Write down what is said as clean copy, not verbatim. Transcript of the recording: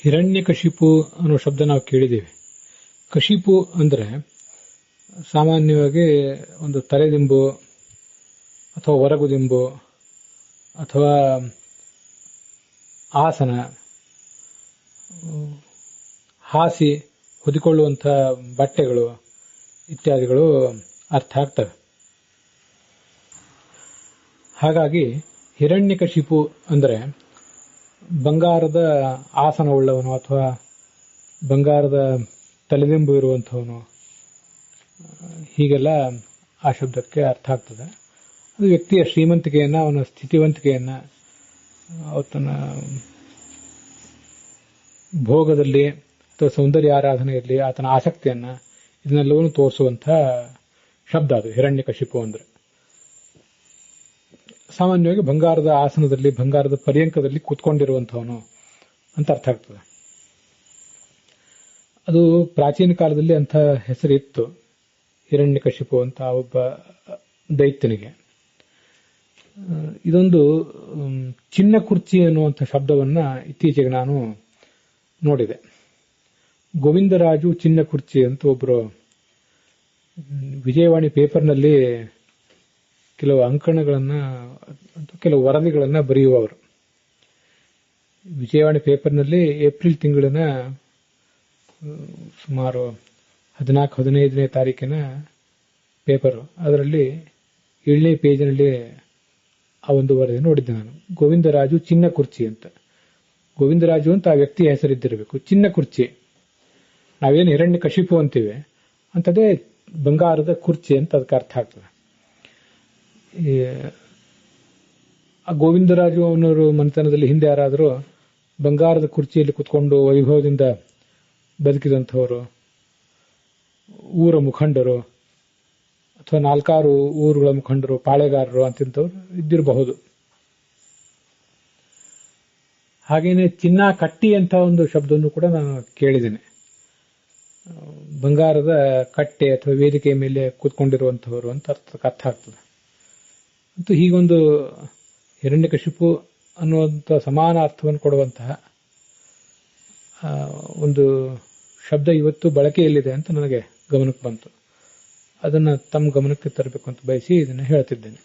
ಹಿರಣ್ಯಕಶಿಪು ಅನ್ನೋ ಶಬ್ದ ನಾವು ಕೇಳಿದ್ದೇವೆ. ಕಶಿಪು ಅಂದ್ರೆ ಸಾಮಾನ್ಯವಾಗಿ ಒಂದು ತಲೆದಿಂಬು ಅಥವಾ ಹೊರಗುದಿಂಬು ಅಥವಾ ಆಸನ, ಹಾಸಿ ಹೊದಿಕೊಳ್ಳುವಂತಹ ಬಟ್ಟೆಗಳು ಇತ್ಯಾದಿಗಳು ಅರ್ಥ ಆಗ್ತವೆ. ಹಾಗಾಗಿ ಹಿರಣ್ಯಕಶಿಪು ಅಂದರೆ ಬಂಗಾರದ ಆಸನವುಳ್ಳವನು ಅಥವಾ ಬಂಗಾರದ ತಲೆದಿಂಬು ಇರುವಂಥವನು, ಹೀಗೆಲ್ಲ ಆ ಶಬ್ದಕ್ಕೆ ಅರ್ಥ ಆಗ್ತದೆ. ಅದು ವ್ಯಕ್ತಿಯ ಶ್ರೀಮಂತಿಕೆಯನ್ನ, ಅವನ ಸ್ಥಿತಿವಂತಿಕೆಯನ್ನ, ಆತನ ಭೋಗದಲ್ಲಿ ಅಥವಾ ಸೌಂದರ್ಯ ಆರಾಧನೆಯಲ್ಲಿ ಆತನ ಆಸಕ್ತಿಯನ್ನ, ಇದನ್ನೆಲ್ಲವನ್ನು ತೋರಿಸುವಂತಹ ಶಬ್ದ ಅದು ಹಿರಣ್ಯಕಶಿಪು ಅಂದ್ರೆ. ಸಾಮಾನ್ಯವಾಗಿ ಬಂಗಾರದ ಆಸನದಲ್ಲಿ, ಬಂಗಾರದ ಪರ್ಯಂಕದಲ್ಲಿ ಕೂತ್ಕೊಂಡಿರುವಂತಹವನು ಅಂತ ಅರ್ಥ ಆಗ್ತದೆ. ಅದು ಪ್ರಾಚೀನ ಕಾಲದಲ್ಲಿ ಅಂತ ಹೆಸರಿತ್ತು, ಹಿರಣ್ಯಕಶಿಪು ಅಂತ ಒಬ್ಬ ದೈತ್ಯನಿಗೆ. ಇದೊಂದು ಚಿನ್ನ ಕುರ್ಚಿ ಅನ್ನುವಂಥ ಶಬ್ದವನ್ನ ಇತ್ತೀಚೆಗೆ ನಾನು ನೋಡಿದೆ. ಗೋವಿಂದರಾಜು ಚಿನ್ನ ಕುರ್ಚಿ ಅಂತ ಒಬ್ಬರು ವಿಜಯವಾಣಿ ಪೇಪರ್ನಲ್ಲಿ ಕೆಲವು ಅಂಕಣಗಳನ್ನ, ಕೆಲವು ವರದಿಗಳನ್ನ ಬರೆಯುವವರು. ವಿಜಯವಾಣಿ ಪೇಪರ್ನಲ್ಲಿ ಏಪ್ರಿಲ್ ತಿಂಗಳಿನ ಸುಮಾರು 14-15ನೇ ತಾರೀಕಿನ ಪೇಪರು, ಅದರಲ್ಲಿ 7ನೇ ಪೇಜಿನಲ್ಲಿ ಆ ಒಂದು ವರದಿ ನೋಡಿದ್ದೆ ನಾನು. ಗೋವಿಂದರಾಜು ಚಿನ್ನ ಕುರ್ಚಿ ಅಂತ. ಗೋವಿಂದರಾಜು ಅಂತ ಆ ವ್ಯಕ್ತಿಯ ಹೆಸರಿದ್ದಿರಬೇಕು. ಚಿನ್ನ ಕುರ್ಚಿ, ನಾವೇನು ಹಿರಣ್ಯಕಶಿಪು ಅಂತೀವಿ ಅಂತದೇ ಬಂಗಾರದ ಕುರ್ಚಿ ಅಂತ ಅದಕ್ಕೆ ಅರ್ಥ ಆಗ್ತದೆ. ಆ ಗೋವಿಂದರಾಜು ಅವನವರು ಮನೆತನದಲ್ಲಿ ಹಿಂದೆ ಯಾರಾದರೂ ಬಂಗಾರದ ಕುರ್ಚಿಯಲ್ಲಿ ಕುತ್ಕೊಂಡು ವೈಭವದಿಂದ ಬದುಕಿದಂಥವರು, ಊರ ಮುಖಂಡರು ಅಥವಾ 4-6 ಊರುಗಳ ಮುಖಂಡರು, ಪಾಳೆಗಾರರು ಅಂತಿಂಥವ್ರು ಇದ್ದಿರಬಹುದು. ಹಾಗೇನೆ ಚಿನ್ನ ಕಟ್ಟಿ ಅಂತ ಒಂದು ಶಬ್ದವನ್ನು ಕೂಡ ನಾನು ಕೇಳಿದ್ದೇನೆ. ಬಂಗಾರದ ಕಟ್ಟೆ ಅಥವಾ ವೇದಿಕೆಯ ಮೇಲೆ ಕೂತ್ಕೊಂಡಿರುವಂತಹವರು ಅಂತ ಅರ್ಥ ಆಗ್ತದೆ. ಅಂತೂ ಹೀಗೊಂದು ಹಿರಣ್ಯಕಶಿಪು ಅನ್ನುವಂಥ ಸಮಾನ ಅರ್ಥವನ್ನು ಕೊಡುವಂತಹ ಒಂದು ಶಬ್ದ ಇವತ್ತು ಬಳಕೆಯಲ್ಲಿದೆ ಅಂತ ನನಗೆ ಗಮನಕ್ಕೆ ಬಂತು. ಅದನ್ನು ತಮ್ಮ ಗಮನಕ್ಕೆ ತರಬೇಕು ಅಂತ ಬಯಸಿ ಇದನ್ನು ಹೇಳ್ತಿದ್ದೇನೆ.